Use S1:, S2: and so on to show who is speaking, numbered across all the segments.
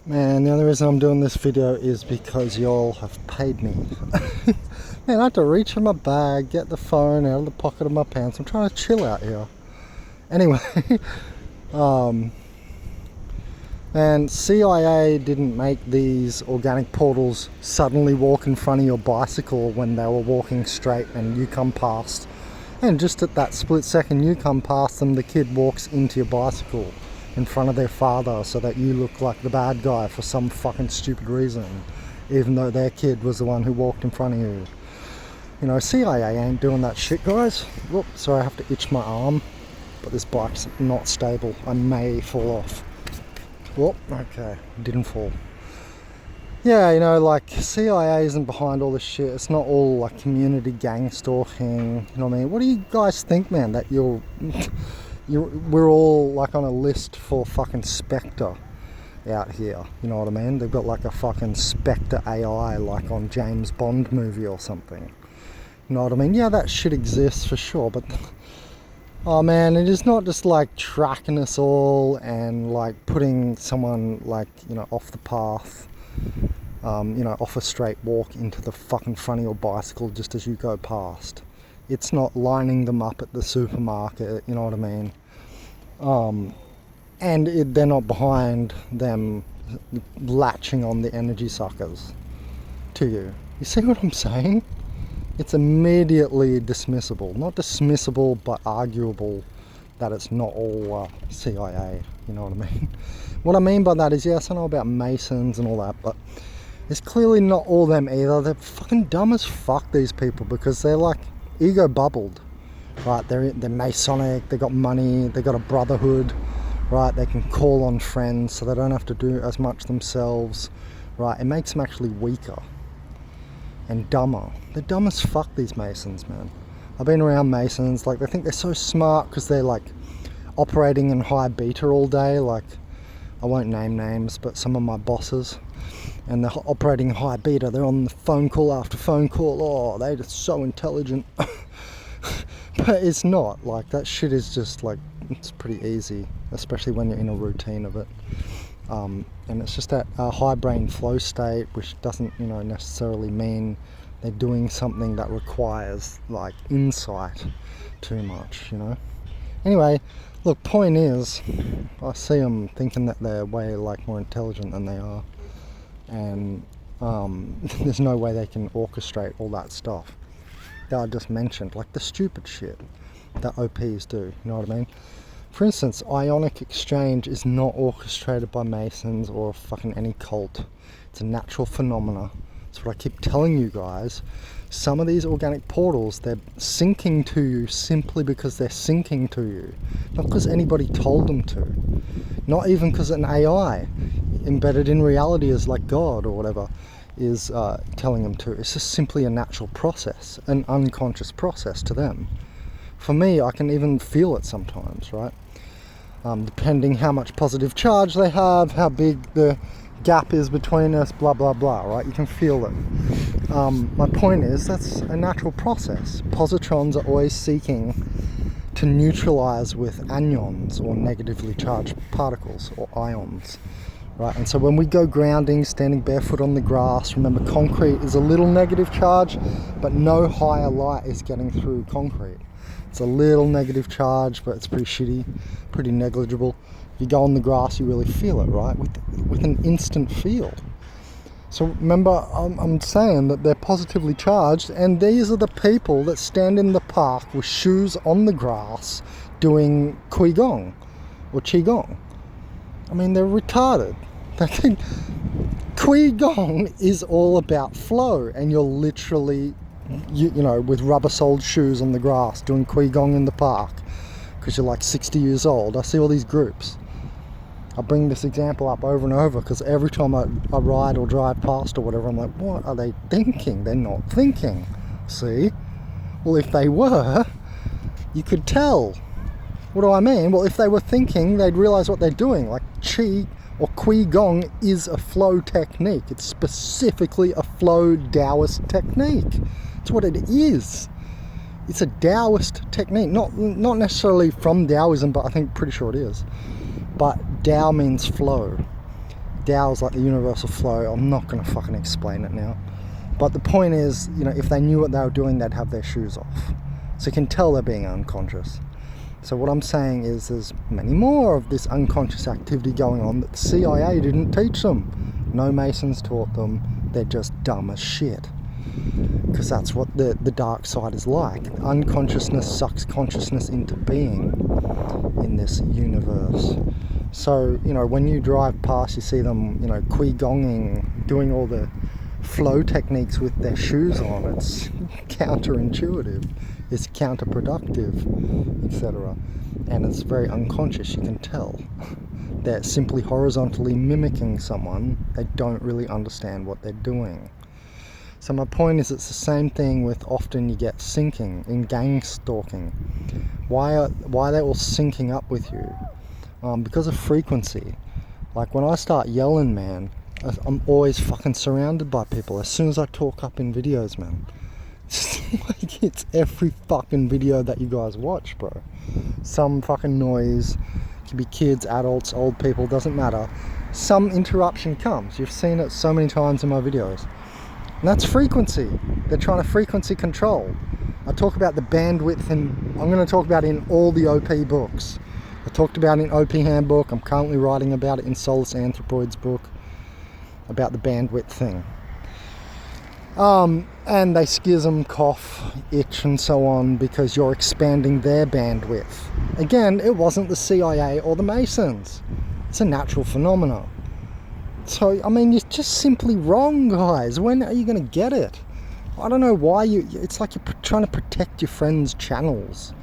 S1: Man, the only reason I'm doing this video is because y'all have paid me. Man, I have to reach in my bag, get the phone out of the pocket of my pants. I'm trying to chill out here. Anyway, and CIA didn't make these organic portals suddenly walk in front of your bicycle when they were walking straight and you come past. And just at that split second you come past them, the kid walks into your bicycle in front of their father so that you look like the bad guy for some fucking stupid reason, even though their kid was the one who walked in front of you. You know, CIA ain't doing that shit, guys. Whoop, sorry, I have to itch my arm, but this bike's not stable. I may fall off. Whoop, okay, didn't fall. Yeah, you know, like, CIA isn't behind all this shit. It's not all like community gang stalking. You know what I mean? What do you guys think, man, that we're all like on a list for fucking Spectre out here? You know what I mean? They've got like a fucking Spectre AI like on James Bond movie or something. You know what I mean? Yeah, that shit exists for sure, but oh man, it is not just like tracking us all and like putting someone like, you know, off the path, you know, off a straight walk into the fucking front of your bicycle just as you go past. It's not lining them up at the supermarket, you know what I mean? And they're not behind them latching on the energy suckers to you. You see what I'm saying? It's immediately dismissible. Not dismissible, but arguable that it's not all CIA, you know what I mean? What I mean by that is, yes, I know about Masons and all that, but it's clearly not all them either. They're fucking dumb as fuck, these people, because they're like ego bubbled, right? They're Masonic, they got money, they got a brotherhood, right? They can call on friends so they don't have to do as much themselves, right? It makes them actually weaker and dumber. They're dumb as fuck, these Masons, man. I've been around Masons, like, they think they're so smart because they're like operating in high beta all day. Like, I won't name names, but some of my bosses, and they're operating high beta. They're on the phone call after phone call. Oh, they're just so intelligent. But it's not. Like, that shit is just like, it's pretty easy, especially when you're in a routine of it. And it's just that high brain flow state, which doesn't, you know, necessarily mean they're doing something that requires like insight too much, you know. Anyway, look, point is, I see them thinking that they're way like more intelligent than they are, and there's no way they can orchestrate all that stuff that I just mentioned, like the stupid shit that OPs do, you know what I mean? For instance, ionic exchange is not orchestrated by Masons or fucking any cult. It's a natural phenomena. That's what I keep telling you guys. Some of these organic portals, they're sinking to you simply because they're sinking to you. Not because anybody told them to. Not even because an AI embedded in reality as like God or whatever is telling them to. It's just simply a natural process, an unconscious process to them. For me, I can even feel it sometimes, right? Depending how much positive charge they have, how big the gap is between us, blah, blah, blah, right? You can feel it. My point is, that's a natural process. Positrons are always seeking to neutralize with anyons, or negatively charged particles, or ions, right? And so when we go grounding, standing barefoot on the grass, remember, concrete is a little negative charge, but no higher light is getting through concrete. It's a little negative charge, but it's pretty shitty, pretty negligible. If you go on the grass, you really feel it, right? With an instant feel. So remember, I'm saying that they're positively charged, and these are the people that stand in the park with shoes on the grass doing Qigong or Qigong. I mean, they're retarded. They think Qigong is all about flow, and you're literally, you know, with rubber-soled shoes on the grass doing Qigong in the park because you're like 60 years old. I see all these groups. I bring this example up over and over because every time I ride or drive past or whatever, I'm like, what are they thinking? They're not thinking. See? Well, if they were, you could tell. What do I mean? Well, if they were thinking, they'd realize what they're doing. Like, Qi or Qigong is a flow technique. It's specifically a flow Taoist technique. It's what it is. It's a Taoist technique, not necessarily from Taoism, but I think pretty sure it is. But Tao means flow. Tao's like the universal flow. I'm not going to fucking explain it now. But the point is, if they knew what they were doing, they'd have their shoes off. So you can tell they're being unconscious. So what I'm saying is there's many more of this unconscious activity going on that the CIA didn't teach them. No Masons taught them. They're just dumb as shit. Because that's what the dark side is like. Unconsciousness sucks consciousness into being in this universe. So, when you drive past, you see them, Qigonging, doing all the flow techniques with their shoes on. It's counterintuitive. It's counterproductive, etc. And it's very unconscious, you can tell. They're simply horizontally mimicking someone. They don't really understand what they're doing. So my point is, it's the same thing with often you get syncing in gang stalking. Why are they all syncing up with you? Because of frequency. Like when I start yelling, man, I'm always fucking surrounded by people as soon as I talk up in videos, man. Like it's every fucking video that you guys watch, bro. Some fucking noise. It can be kids, adults, old people, doesn't matter. Some interruption comes. You've seen it so many times in my videos. And that's frequency. They're trying to frequency control. I talk about the bandwidth, and I'm going to talk about it in all the OP books. I talked about it in OP Handbook. I'm currently writing about it in Solus Anthropoid's book about the bandwidth thing. And they schism, cough, itch, and so on because you're expanding their bandwidth. Again, it wasn't the CIA or the Masons. It's a natural phenomenon. So, I mean, you're just simply wrong, guys. When are you going to get it? I don't know why it's like you're trying to protect your friends' channels.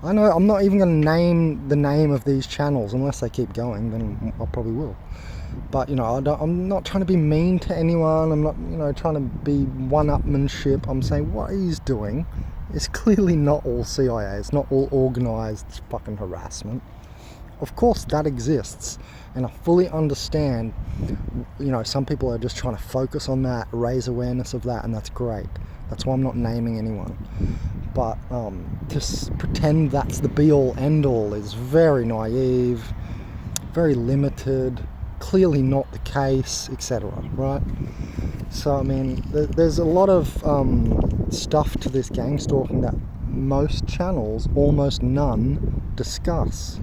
S1: I know I'm not even going to name the name of these channels unless they keep going, then I probably will. But, I'm not trying to be mean to anyone. I'm not, trying to be one-upmanship. I'm saying what he's doing is clearly not all CIA. It's not all organised fucking harassment. Of course that exists, and I fully understand, some people are just trying to focus on that, raise awareness of that, and that's great. That's why I'm not naming anyone. But to pretend that's the be-all, end-all is very naive, very limited, clearly not the case, etc., right? So, I mean, there's a lot of stuff to this gang stalking that most channels, almost none, discuss.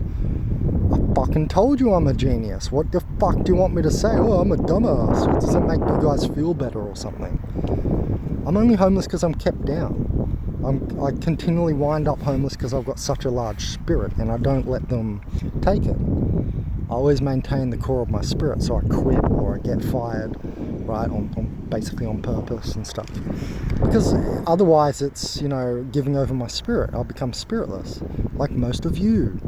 S1: I fucking told you I'm a genius. What the fuck do you want me to say? Oh, I'm a dumbass. Does it make you guys feel better or something? I'm only homeless because I'm kept down. I continually wind up homeless because I've got such a large spirit, and I don't let them take it. I always maintain the core of my spirit, so I quit or I get fired, right, basically on purpose and stuff. Because otherwise it's, giving over my spirit. I'll become spiritless, like most of you.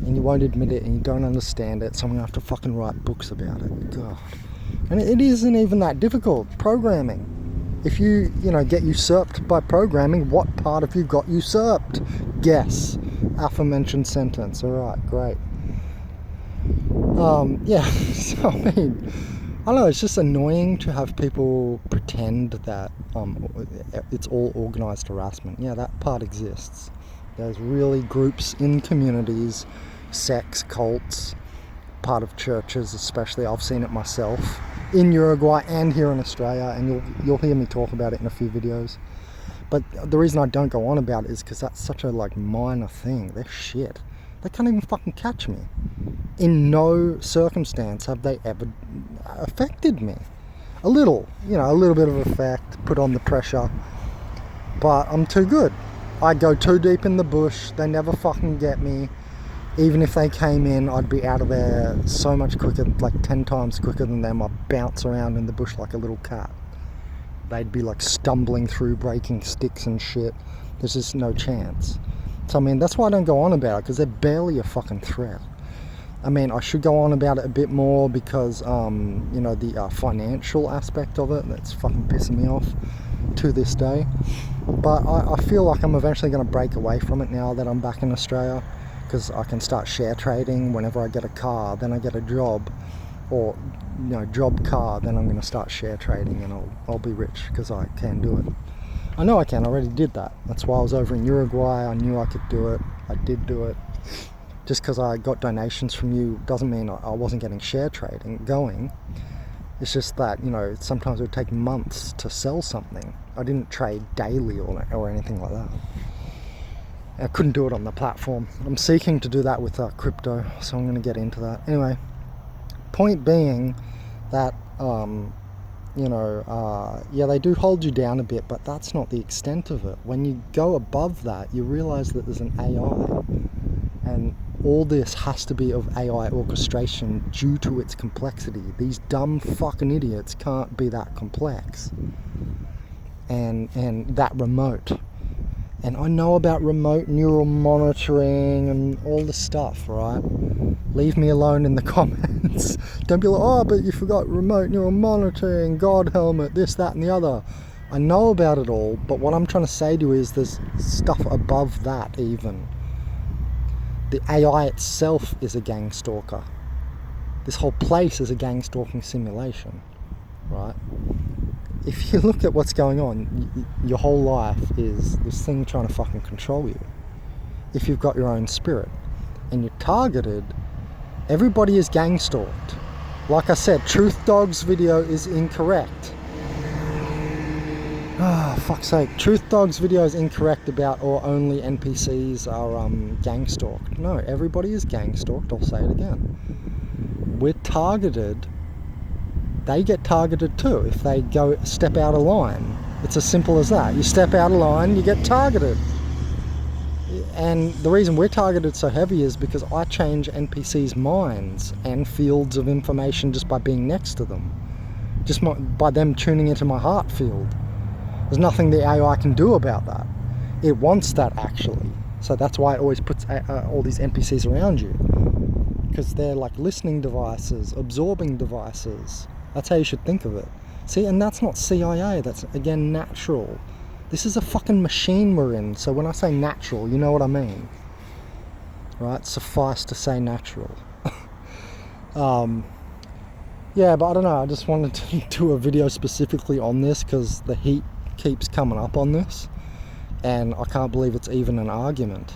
S1: And you won't admit it, and you don't understand it, so I'm going to have to fucking write books about it. God. And it isn't even that difficult. Programming. If you, get usurped by programming, what part of you got usurped? Guess. Aforementioned sentence. Alright, great. Yeah, so I mean, I don't know, it's just annoying to have people pretend that it's all organised harassment. Yeah, that part exists. There's really groups in communities, sects, cults, part of churches especially. I've seen it myself in Uruguay and here in Australia, and you'll hear me talk about it in a few videos. But the reason I don't go on about it is because that's such a minor thing. They're shit. They can't even fucking catch me. In no circumstance have they ever affected me. A little bit of effect, put on the pressure, but I'm too good. I go too deep in the bush. They never fucking get me. Even if they came in, I'd be out of there so much quicker, 10 times quicker than them. I'd bounce around in the bush like a little cat. They'd be stumbling through, breaking sticks and shit. There's just no chance. So, I mean, that's why I don't go on about it, because they're barely a fucking threat. I mean, I should go on about it a bit more because, the financial aspect of it, that's fucking pissing me off to this day. But I feel like I'm eventually going to break away from it now that I'm back in Australia, because I can start share trading whenever I get a car, then I get a job, or, job car, then I'm going to start share trading, and I'll be rich because I can do it. I know I can, I already did that. That's why I was over in Uruguay. I knew I could do it. I did do it. Just because I got donations from you doesn't mean I wasn't getting share trading going. It's just that, sometimes it would take months to sell something. I didn't trade daily or anything like that. I couldn't do it on the platform. I'm seeking to do that with crypto, so I'm going to get into that. Anyway, point being that, they do hold you down a bit, but that's not the extent of it. When you go above that, you realize that there's an AI, and all this has to be of AI orchestration due to its complexity. These dumb fucking idiots can't be that complex and that remote. And I know about remote neural monitoring and all the stuff, right? Leave me alone in the comments. Don't be like, oh, but you forgot remote neural monitoring, God helmet, this, that, and the other. I know about it all, but what I'm trying to say to you is there's stuff above that even. The AI itself is a gang stalker. This whole place is a gang stalking simulation, right? If you look at what's going on, your whole life is this thing trying to fucking control you. If you've got your own spirit and you're targeted, everybody is gang stalked. Like I said, Truth Dog's video is incorrect. Fuck's sake. Truth Dog's video is incorrect about or only NPCs are gang stalked. No, everybody is gang stalked. I'll say it again. We're targeted. They get targeted too if they step out of line. It's as simple as that. You step out of line, you get targeted. And the reason we're targeted so heavy is because I change NPCs' minds and fields of information just by being next to them. Just by them tuning into my heart field. There's nothing the AI can do about that. It wants that, actually. So that's why it always puts all these NPCs around you. Because they're like listening devices, absorbing devices. That's how you should think of it. See, and that's not CIA. That's, again, natural. This is a fucking machine we're in. So when I say natural, you know what I mean. Right? Suffice to say natural. Yeah, but I don't know. I just wanted to do a video specifically on this because the heat keeps coming up on this, and I can't believe it's even an argument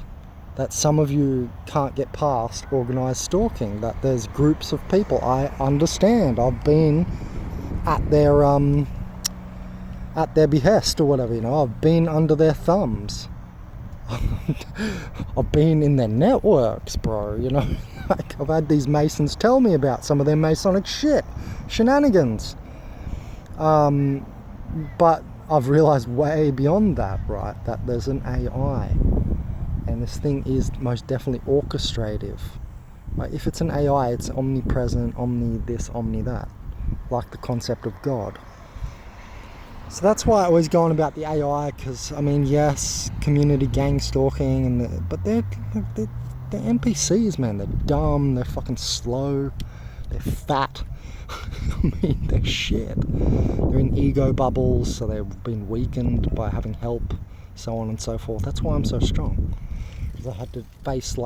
S1: that some of you can't get past organized stalking, that there's groups of people. I understand. I've been at their behest or whatever, I've been under their thumbs. I've been in their networks, bro, like I've had these Masons tell me about some of their Masonic shenanigans. But I've realized way beyond that, right, that there's an AI, and this thing is most definitely orchestrative. Right? If it's an AI, it's omnipresent, omni this, omni that, like the concept of God. So that's why I always go on about the AI, because, yes, community gang stalking, but they're NPCs, man. They're dumb, they're fucking slow, they're fat. They're shit. They're in ego bubbles, so they've been weakened by having help, so on and so forth. That's why I'm so strong. Because I had to face,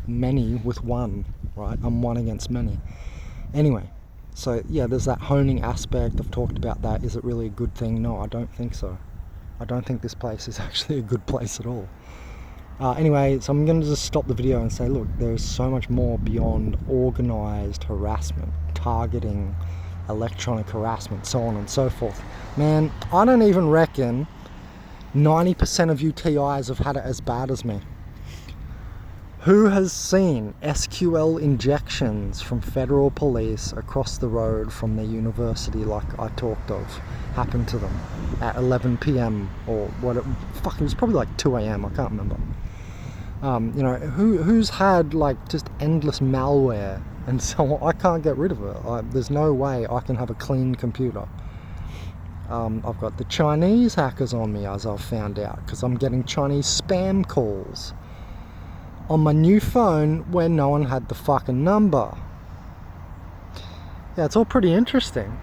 S1: many with one, right? I'm one against many. Anyway, so yeah, there's that honing aspect. I've talked about that. Is it really a good thing? No, I don't think so. I don't think this place is actually a good place at all. Anyway, so I'm going to just stop the video and say, look, there's so much more beyond organised harassment, targeting, electronic harassment, so on and so forth. Man, I don't even reckon 90% of you TIs have had it as bad as me. Who has seen SQL injections from federal police across the road from their university, like I talked of, happen to them at 11 p.m. or what? It was probably like 2 a.m. I can't remember. Who's had just endless malware and so on? I can't get rid of it. There's no way I can have a clean computer. I've got the Chinese hackers on me, as I've found out, because I'm getting Chinese spam calls on my new phone where no one had the fucking number. Yeah, it's all pretty interesting.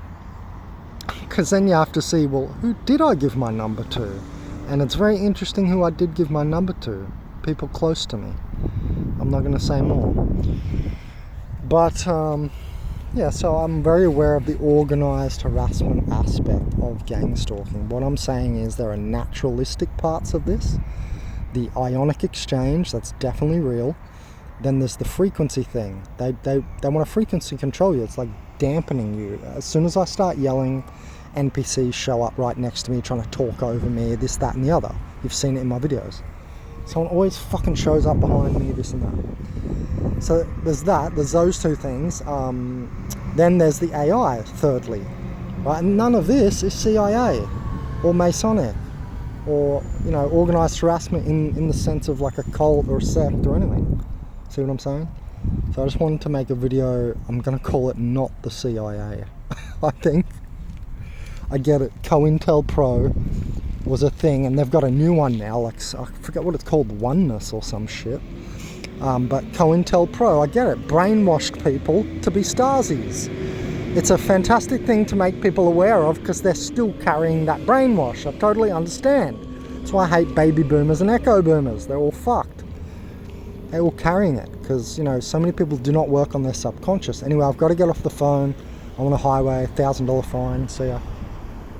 S1: Because then you have to see, well, who did I give my number to? And it's very interesting who I did give my number to. People close to me. I'm not going to say more. But, yeah, so I'm very aware of the organised harassment aspect of gang stalking. What I'm saying is there are naturalistic parts of this. The ionic exchange, that's definitely real. Then there's the frequency thing. They want to frequency control you. It's like dampening you. As soon as I start yelling, NPCs show up right next to me trying to talk over me, this, that and the other. You've seen it in my videos. Someone always fucking shows up behind me, this and that. So there's that, there's those two things. Then there's the AI, thirdly. Right? And none of this is CIA or Masonic or, you know, organised harassment in the sense of like a cult or a sect or anything. See what I'm saying? So I just wanted to make a video. I'm going to call it Not the CIA. I think. I get it. COINTELPRO was a thing, and they've got a new one now. Like, I forget what it's called, Oneness or some shit. But COINTELPRO, I get it. Brainwashed people to be Stasis. It's a fantastic thing to make people aware of because they're still carrying that brainwash. I totally understand. That's why I hate baby boomers and echo boomers. They're all fucked. They're all carrying it because, you know, so many people do not work on their subconscious. Anyway, I've got to get off the phone. I'm on a highway, $1,000 fine. See ya.